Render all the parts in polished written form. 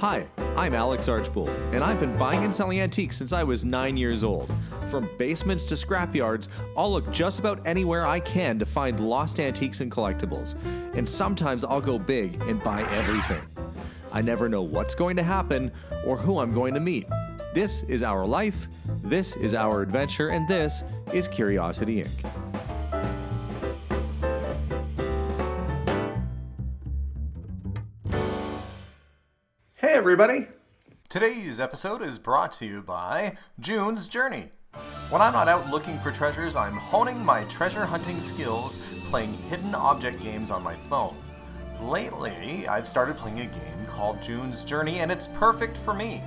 Hi, I'm Alex Archbold, and I've been buying and selling antiques since I was 9 years old. From basements to scrapyards, I'll look just about anywhere I can to find lost antiques and collectibles. And sometimes I'll go big and buy everything. I never know what's going to happen or who I'm going to meet. This is our life, this is our adventure, and this is Curiosity Inc. Hey everybody! Today's episode is brought to you by June's Journey. When I'm not out looking for treasures, I'm honing my treasure hunting skills playing hidden object games on my phone. Lately, I've started playing a game called June's Journey, and it's perfect for me.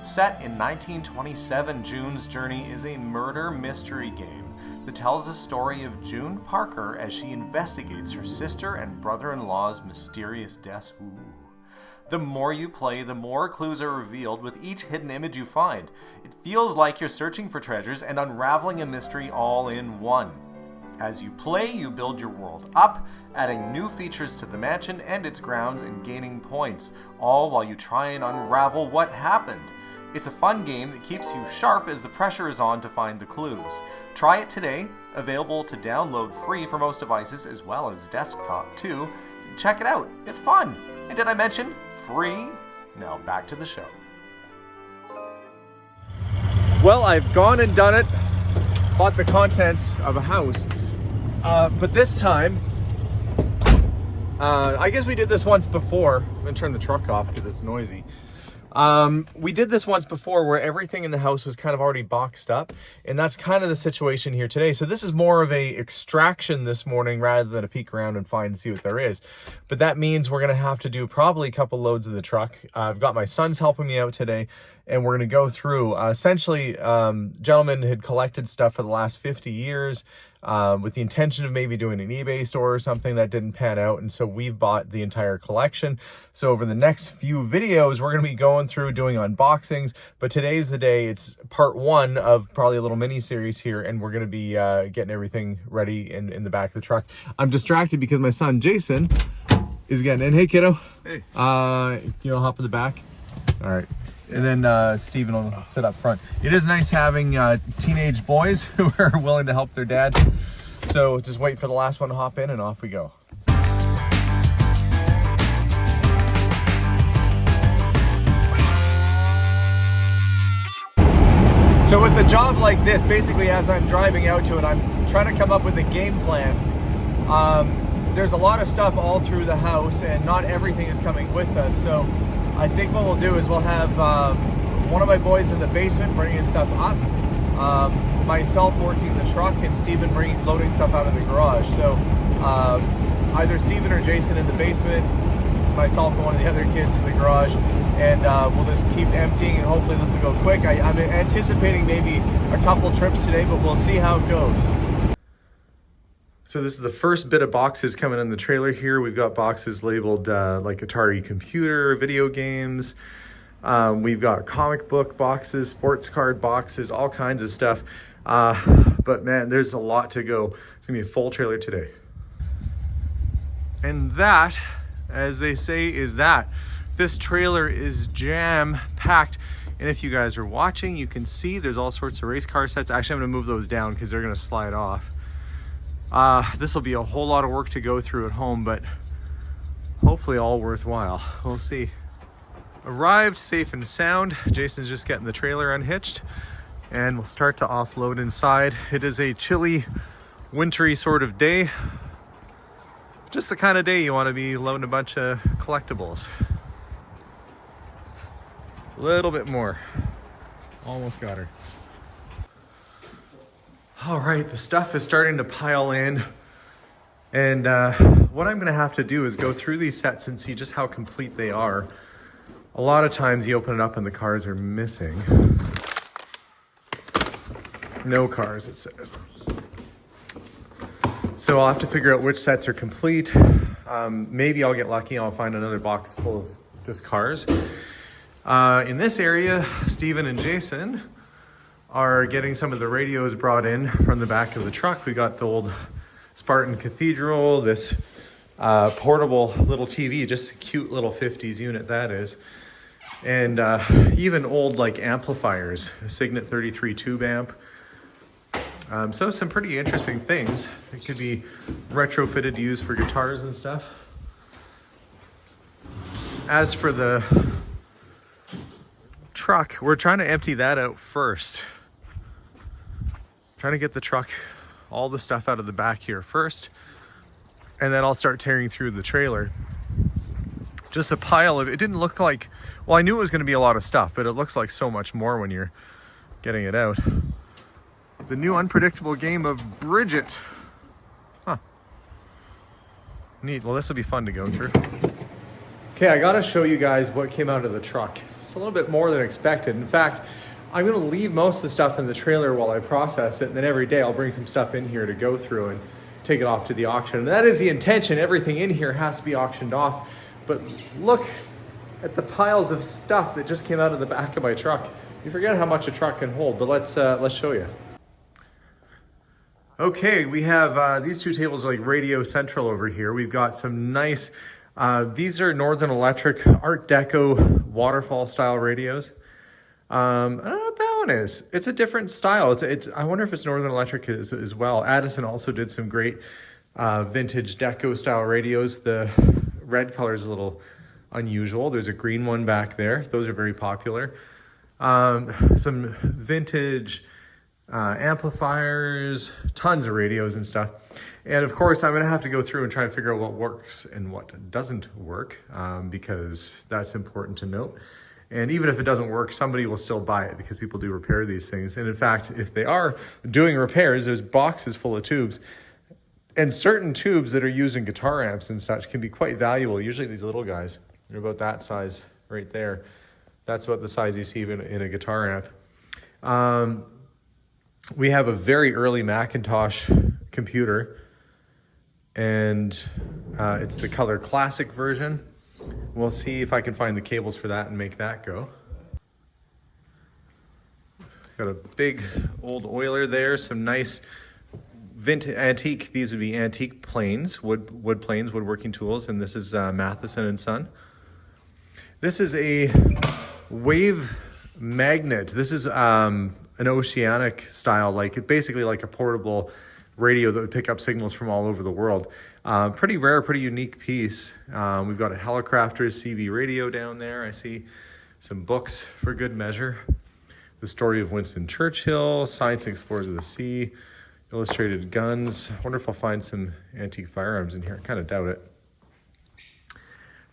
Set in 1927, June's Journey is a murder mystery game that tells the story of June Parker as she investigates her sister and brother-in-law's mysterious deaths. Ooh. The more you play, the more clues are revealed with each hidden image you find. It feels like you're searching for treasures and unraveling a mystery all in one. As you play, you build your world up, adding new features to the mansion and its grounds and gaining points, all while you try and unravel what happened. It's a fun game that keeps you sharp as the pressure is on to find the clues. Try it today, available to download free for most devices as well as desktop too. Check it out, it's fun! And did I mention free? Now back to the show. Well, I've gone and done it, bought the contents of a house, but this time, I guess we did this once before. I'm gonna turn the truck off because it's noisy. We did this once before where everything in the house was kind of already boxed up, and that's kind of the situation here today. So this is more of a extraction this morning rather than a peek around and find and see what there is. But that means we're going to have to do probably a couple loads of the truck. I've got my sons helping me out today, and we're going to go through, essentially, gentlemen had collected stuff for the last 50 years, with the intention of maybe doing an eBay store or something. That didn't pan out, and so we've bought the entire collection. So over the next few videos, we're going to be going through doing unboxings, but today's the day. It's part one of probably a little mini series here, and we're going to be getting everything ready in the back of the truck. I'm distracted because my son Jason is getting in. Hey kiddo. Hey. You know, hop in the back. All right. And then Steven will sit up front. It is nice having teenage boys who are willing to help their dad. So just wait for the last one to hop in and off we go. So with a job like this, basically as I'm driving out to it, I'm trying to come up with a game plan. There's a lot of stuff all through the house and not everything is coming with us. So I think what we'll do is we'll have one of my boys in the basement bringing stuff up, myself working the truck, and Steven loading stuff out of the garage. So either Steven or Jason in the basement, myself and one of the other kids in the garage, and we'll just keep emptying, and hopefully this will go quick. I'm anticipating maybe a couple trips today, but we'll see how it goes. So this is the first bit of boxes coming in the trailer here. We've got boxes labeled like Atari computer, video games. We've got comic book boxes, sports card boxes, all kinds of stuff. But man, there's a lot to go. It's gonna be a full trailer today. And that, as they say, is that. This trailer is jam-packed. And if you guys are watching, you can see there's all sorts of race car sets. Actually, I'm gonna move those down because they're gonna slide off. This will be a whole lot of work to go through at home, but hopefully all worthwhile. We'll see. Arrived safe and sound. Jason's just getting the trailer unhitched, and we'll start to offload inside. It is a chilly, wintry sort of day. Just the kind of day you want to be loading a bunch of collectibles. A little bit more. Almost got her. All right, the stuff is starting to pile in, and what I'm gonna have to do is go through these sets and see just how complete they are. A lot of times you open it up and the cars are missing. No cars, it says. So I'll have to figure out which sets are complete. Maybe I'll get lucky and I'll find another box full of just cars. In this area, Steven and Jason are getting some of the radios brought in from the back of the truck. We got the old Spartan Cathedral, this portable little TV, just a cute little 50s unit that is. and even old like amplifiers, a Signet 33 tube amp. So some pretty interesting things. It could be retrofitted to use for guitars and stuff. As for the truck, we're trying to empty that out first. Trying to get the truck, all the stuff out of the back here first, and then I'll start tearing through the trailer. Just a pile of, it didn't look like, well, I knew it was going to be a lot of stuff, but it looks like so much more when you're getting it out. The new unpredictable game of Bridget. Huh. Neat. Well, this will be fun to go through. Okay, I gotta show you guys what came out of the truck. It's a little bit more than expected. In fact, I'm gonna leave most of the stuff in the trailer while I process it, and then every day I'll bring some stuff in here to go through and take it off to the auction. And that is the intention. Everything in here has to be auctioned off. But look at the piles of stuff that just came out of the back of my truck. You forget how much a truck can hold, but let's show you. Okay, we have these two tables are like Radio Central over here. We've got some nice, these are Northern Electric Art Deco waterfall style radios. I don't know what that one is. It's a different style. I wonder if it's Northern Electric as well. Addison also did some great vintage deco style radios. The red color is a little unusual. There's a green one back there. Those are very popular. Some vintage amplifiers, tons of radios and stuff. And of course, I'm gonna have to go through and try and figure out what works and what doesn't work, because that's important to note. And even if it doesn't work, somebody will still buy it because people do repair these things. And in fact, if they are doing repairs, there's boxes full of tubes. And certain tubes that are used in guitar amps and such can be quite valuable. Usually these little guys, they're about that size right there. That's about the size you see in a guitar amp. We have a very early Macintosh computer, and it's the Color Classic version. We'll see if I can find the cables for that and make that go. Got a big old oiler there, some nice vintage antique, these would be antique planes, wood planes, woodworking tools, and this is Matheson and Son. This is a wave magnet. This is an oceanic style, basically like a portable radio that would pick up signals from all over the world. Pretty rare, pretty unique piece. We've got a Helicrafters CV radio down there. I see some books for good measure. The Story of Winston Churchill, Science and Explorers of the Sea, Illustrated Guns. I wonder if I'll find some antique firearms in here. I kind of doubt it.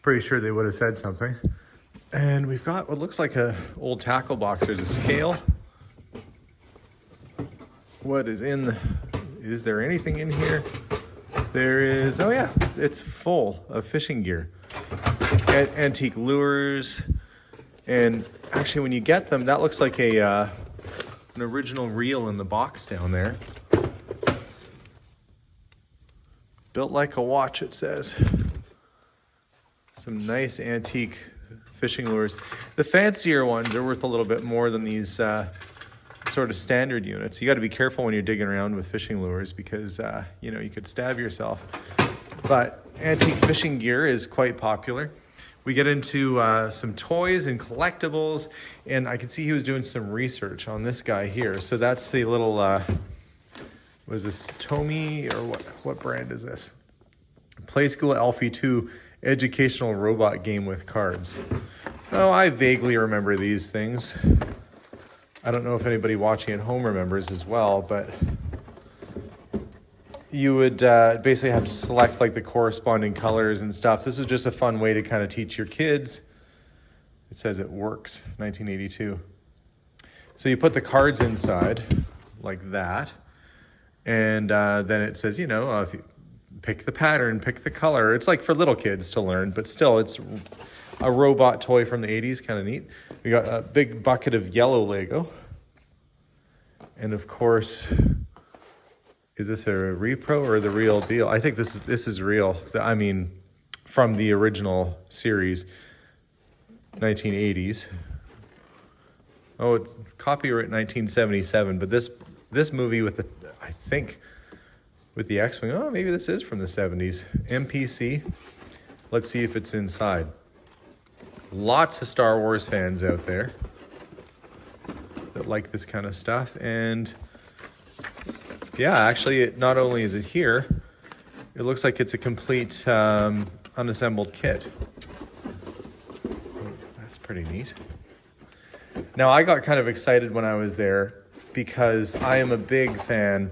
Pretty sure they would have said something. And we've got what looks like a old tackle box. There's a scale. What is is there anything in here? There is, oh yeah, it's full of fishing gear. Antique lures. And actually when you get them, that looks like an original reel in the box down there. Built like a watch, it says. Some nice antique fishing lures. The fancier ones are worth a little bit more than these sort of standard units. You got to be careful when you're digging around with fishing lures because you could stab yourself. But antique fishing gear is quite popular. We get into some toys and collectibles, and I can see he was doing some research on this guy here. So that's the little what is this, Tomy, or what brand is this? Play School Alfie 2 educational robot game with cards. Oh, I vaguely remember these things. I don't know if anybody watching at home remembers as well, but you would basically have to select like the corresponding colors and stuff. This was just a fun way to kind of teach your kids. It says it works, 1982. So you put the cards inside like that, and then it says, if you pick the pattern, pick the color. It's like for little kids to learn, but still it's a robot toy from the 80s, kind of neat. We got a big bucket of yellow Lego. And of course, is this a repro or the real deal? I think this is real. I mean, from the original series, 1980s. Oh, it's copyright 1977, but this movie with the X-Wing, oh, maybe this is from the 70s. MPC. Let's see if it's inside. lots of Star Wars fans out there that like this kind of stuff. And yeah, actually, not only is it here, it looks like it's a complete unassembled kit. That's pretty neat. Now, I got kind of excited when I was there because I am a big fan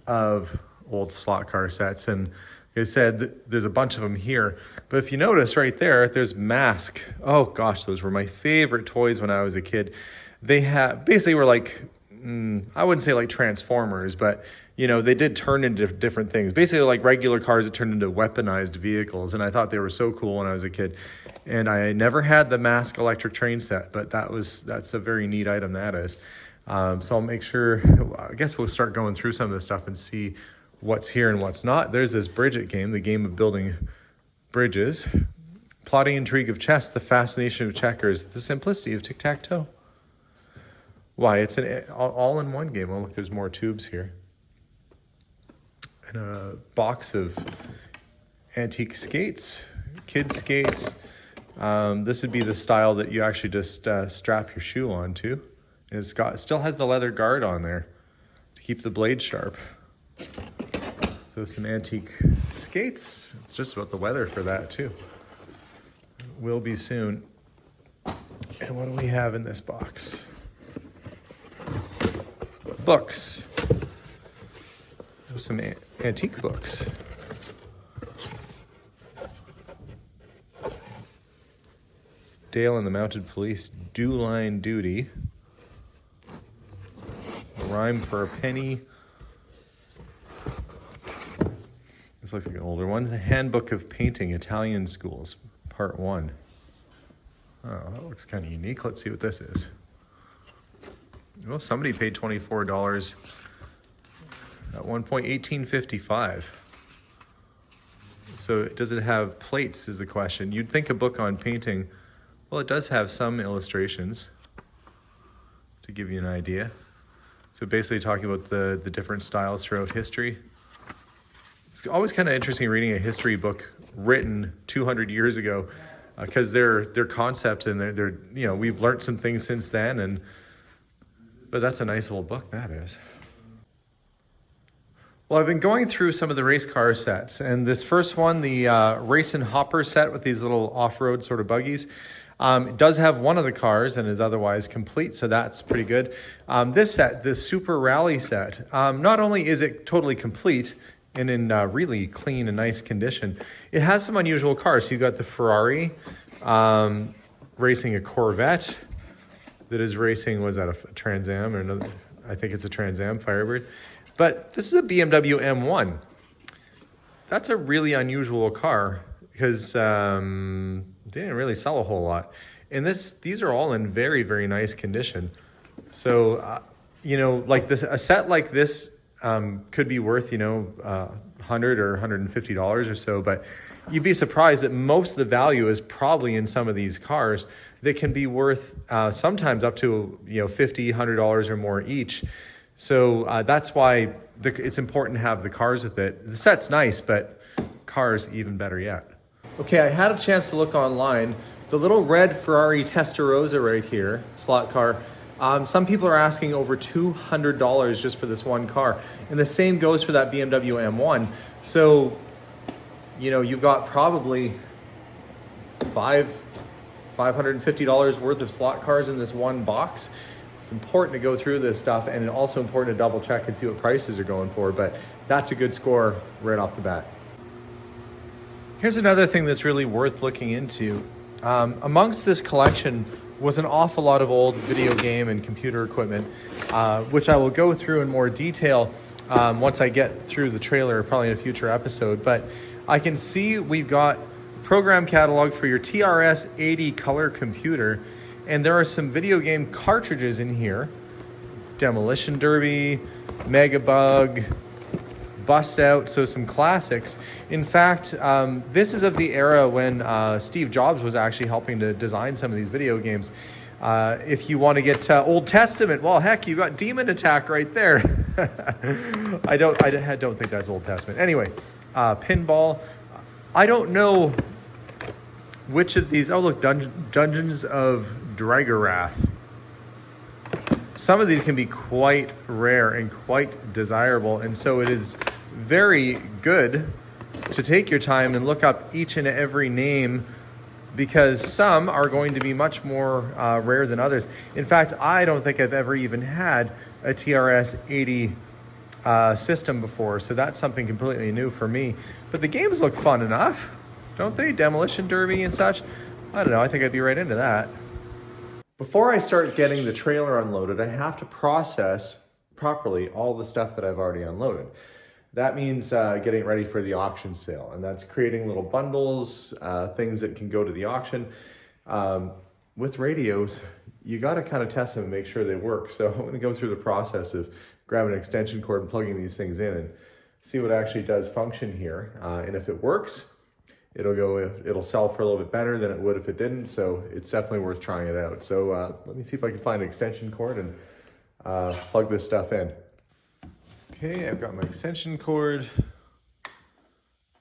of old slot car sets. And like I said, there's a bunch of them here. But if you notice right there, there's Mask. Oh gosh, those were my favorite toys when I was a kid. They basically were like, I wouldn't say like Transformers, but you know, they did turn into different things. Basically like regular cars that turned into weaponized vehicles. And I thought they were so cool when I was a kid. And I never had the Mask electric train set, but that's a very neat item, that is. So I'll make sure, I guess we'll start going through some of this stuff and see what's here and what's not. There's this Bridget game, the game of building bridges. Plotting intrigue of chess, the fascination of checkers, the simplicity of tic-tac-toe. Why, it's an all-in-one game. Oh, look, there's more tubes here. And a box of antique skates, kids skates. This would be the style that you actually just strap your shoe onto. And it still has the leather guard on there to keep the blade sharp. So some antique skates. It's just about the weather for that too. Will be soon. And what do we have in this box? Books. Some antique books. Dale and the Mounted Police, Do Line Duty. Rhyme for a Penny. This looks like an older one. The Handbook of Painting, Italian Schools, Part 1. Oh, that looks kind of unique. Let's see what this is. Well, somebody paid $24 at one point, $18.55. So does it have plates is the question. You'd think a book on painting. Well, it does have some illustrations to give you an idea. So basically talking about the different styles throughout history. It's always kind of interesting reading a history book written 200 years ago because their concept and their you know, we've learned some things since then, but that's a nice old book, that is. Well, I've been going through some of the race car sets, and this first one, the Race and Hopper set with these little off-road sort of buggies, it does have one of the cars and is otherwise complete, so that's pretty good. This set, the Super Rally set, not only is it totally complete and in really clean and nice condition, it has some unusual cars. So you got the Ferrari racing a Corvette that is racing, was that a Trans Am or another? I think it's a Trans Am Firebird. But this is a BMW M1. That's a really unusual car because they didn't really sell a whole lot. And these are all in very, very nice condition. So, you know, like a set like this could be worth, you know, $100 or $150 or so. But you'd be surprised that most of the value is probably in some of these cars that can be worth sometimes up to, you know, $50, $100 or more each. So that's why it's important to have the cars with it. The set's nice, but cars even better yet. Okay, I had a chance to look online. The little red Ferrari Testarossa right here, slot car, some people are asking over $200 just for this one car. And the same goes for that BMW M1. So, you know, you've got probably $550 worth of slot cars in this one box. It's important to go through this stuff, and also important to double check and see what prices are going for, but that's a good score right off the bat. Here's another thing that's really worth looking into. Amongst this collection was an awful lot of old video game and computer equipment, which I will go through in more detail once I get through the trailer, probably in a future episode. But I can see we've got a program catalog for your TRS-80 color computer, and there are some video game cartridges in here. Demolition Derby, Megabug, Bust Out, so some classics. In fact, this is of the era when Steve Jobs was actually helping to design some of these video games. If you want to get Old Testament, well, heck, you got Demon Attack right there. I don't think that's Old Testament. Anyway, pinball. I don't know which of these, oh look, Dungeons of Dragorath. Some of these can be quite rare and quite desirable, and so it is very good to take your time and look up each and every name, because some are going to be much more rare than others. In fact, I don't think I've ever even had a TRS-80 system before, so that's something completely new for me. But the games look fun enough, don't they? Demolition Derby and such. I don't know, I think I'd be right into that. Before I start getting the trailer unloaded, I have to process properly all the stuff that I've already unloaded. That means getting it ready for the auction sale, and that's creating little bundles, things that can go to the auction. With radios, you got to kind of test them and make sure they work. So I'm going to go through the process of grabbing an extension cord and plugging these things in and see what actually does function here. And if it works, it'll sell for a little bit better than it would if it didn't. So it's definitely worth trying it out. So let me see if I can find an extension cord and plug this stuff in. Okay, I've got my extension cord.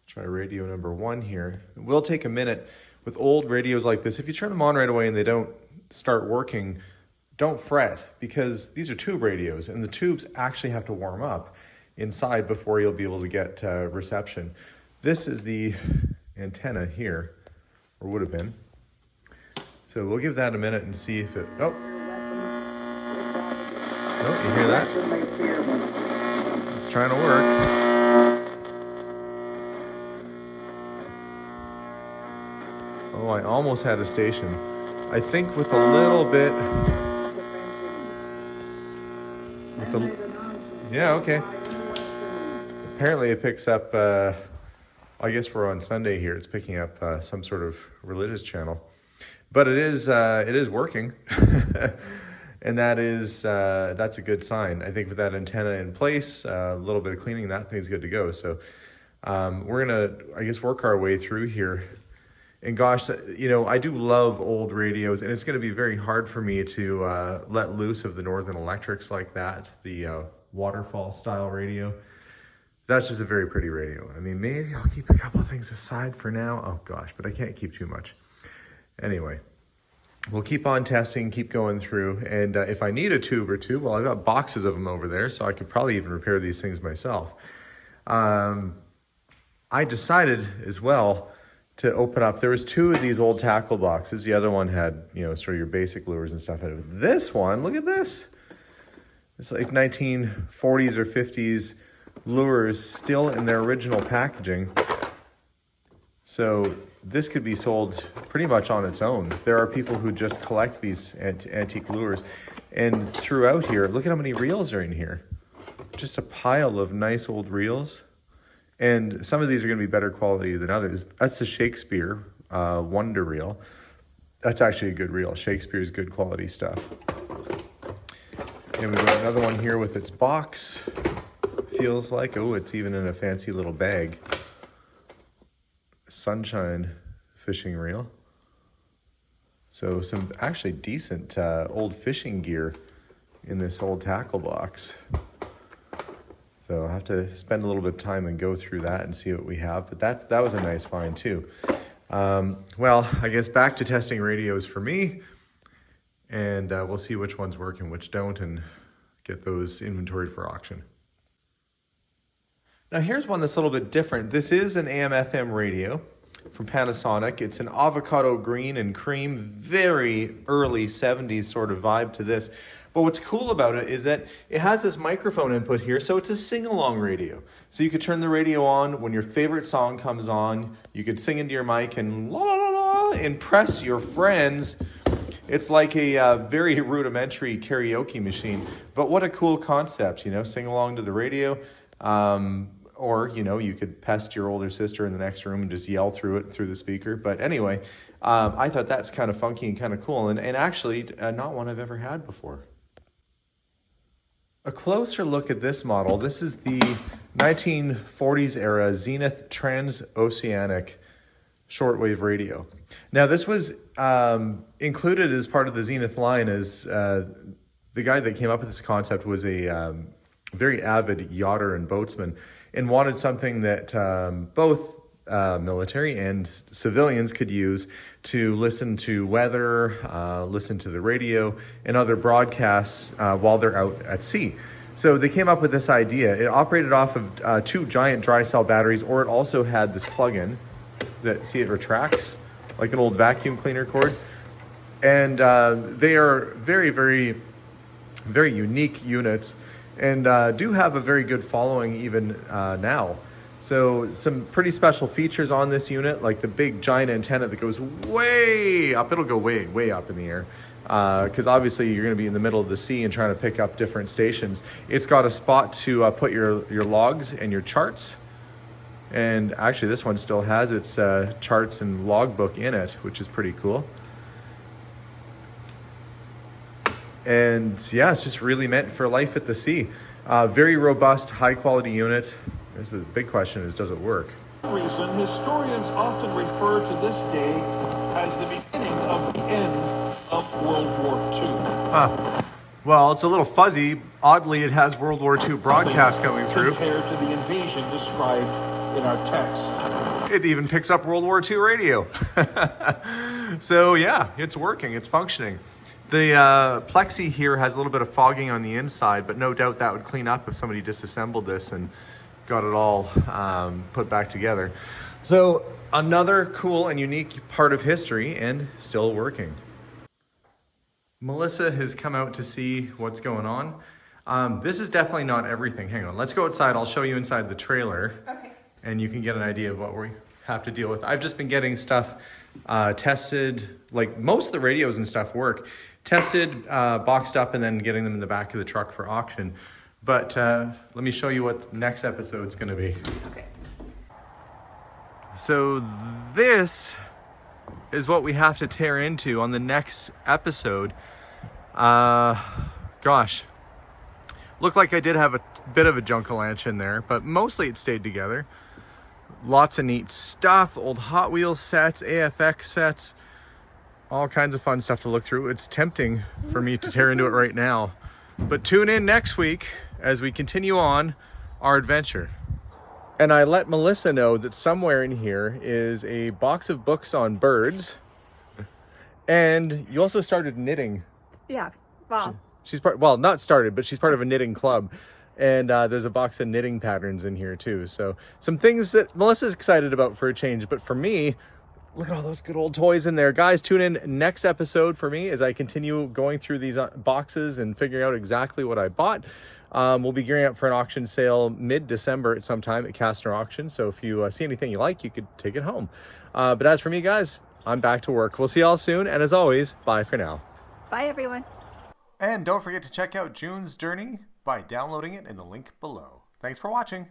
Try radio number 1 here. It will take a minute. With old radios like this, if you turn them on right away and they don't start working, don't fret, because these are tube radios and the tubes actually have to warm up inside before you'll be able to get reception. This is the antenna here, or would have been. So we'll give that a minute and see if it, oh, you hear that? It's trying to work. Oh, I almost had a station. I think with a little bit, yeah, okay. Apparently it picks up, I guess we're on Sunday here. It's picking up some sort of religious channel, but it is working. And that's a good sign. I think with that antenna in place, a little bit of cleaning, that thing's good to go. So we're gonna, I guess, work our way through here. And gosh, you know, I do love old radios, and it's gonna be very hard for me to let loose of the Northern Electrics like that, the waterfall style radio. That's just a very pretty radio. I mean, maybe I'll keep a couple of things aside for now. Oh gosh, but I can't keep too much. Anyway, we'll keep on testing, keep going through. And if I need a tube or two, well, I've got boxes of them over there, so I could probably even repair these things myself. I decided as well to open up, there was 2 of these old tackle boxes. The other one had, you know, sort of your basic lures and stuff. This one, look at this. It's like 1940s or 50s lures still in their original packaging. So this could be sold pretty much on its own. There are people who just collect these antique lures. And throughout here, look at how many reels are in here. Just a pile of nice old reels. And some of these are going to be better quality than others. That's the Shakespeare Wonder Reel. That's actually a good reel. Shakespeare's good quality stuff. And we've got another one here with its box. Feels like, oh, it's even in a fancy little bag. Sunshine fishing reel. So some actually decent old fishing gear in this old tackle box. So I'll have to spend a little bit of time and go through that and see what we have. But that was a nice find too. Well, I guess back to testing radios for me. And we'll see which ones work and which don't, and get those inventoried for auction. Now here's one that's a little bit different. This is an AM/FM radio from Panasonic. It's an avocado green and cream, very early 70s sort of vibe to this. But what's cool about it is that it has this microphone input here, so it's a sing-along radio. So you could turn the radio on when your favorite song comes on. You could sing into your mic and la la la la, impress your friends. It's like a very rudimentary karaoke machine, but what a cool concept, you know, sing along to the radio. Or, you know, you could pest your older sister in the next room and just yell through it through the speaker. But anyway, I thought that's kind of funky and kind of cool, and actually not one I've ever had before. A closer look at this model. This is the 1940s era Zenith Transoceanic shortwave radio. Now this was included as part of the Zenith line, as the guy that came up with this concept was a very avid yachter and boatsman, and wanted something that both military and civilians could use to listen to weather, listen to the radio, and other broadcasts while they're out at sea. So they came up with this idea. It operated off of 2 giant dry cell batteries, or it also had this plug-in that, see, it retracts like an old vacuum cleaner cord. And they are very, very, very unique units, and do have a very good following even now. So some pretty special features on this unit, like the big giant antenna that goes way up. It'll go way, way up in the air, because obviously you're going to be in the middle of the sea and trying to pick up different stations. It's got a spot to put your logs and your charts. And actually this one still has its charts and logbook in it, which is pretty cool. And yeah, it's just really meant for life at the sea. Very robust, high quality unit. This is the big question is, does it work? Reason historians often refer to this day as the beginning of the end of World War II. Well, it's a little fuzzy. Oddly, it has World War II broadcast coming through. Compared to the invasion described in our text. It even picks up World War II radio. So yeah, it's working, it's functioning. The plexi here has a little bit of fogging on the inside, but no doubt that would clean up if somebody disassembled this and got it all put back together. So another cool and unique part of history, and still working. Melissa has come out to see what's going on. This is definitely not everything. Hang on, let's go outside. I'll show you inside the trailer. Okay. And you can get an idea of what we have to deal with. I've just been getting stuff tested, like most of the radios and stuff work. Tested, boxed up, and then getting them in the back of the truck for auction. But let me show you what the next episode's gonna be. Okay. So this is what we have to tear into on the next episode. Gosh, looked like I did have a bit of a junkalanch in there, but mostly it stayed together. Lots of neat stuff, old Hot Wheels sets, AFX sets, all kinds of fun stuff to look through. It's tempting for me to tear into it right now. But tune in next week as we continue on our adventure. And I let Melissa know that somewhere in here is a box of books on birds. And you also started knitting. Yeah. Well, She's not started, but she's part of a knitting club. And there's a box of knitting patterns in here too. So some things that Melissa's excited about for a change. But for me, look at all those good old toys in there. Guys, tune in next episode for me as I continue going through these boxes and figuring out exactly what I bought. We'll be gearing up for an auction sale mid-December at some time at Castner Auction. So if you see anything you like, you could take it home. But as for me, guys, I'm back to work. We'll see y'all soon. And as always, bye for now. bye everyone. And don't forget to check out June's Journey by downloading it in the link below. Thanks for watching.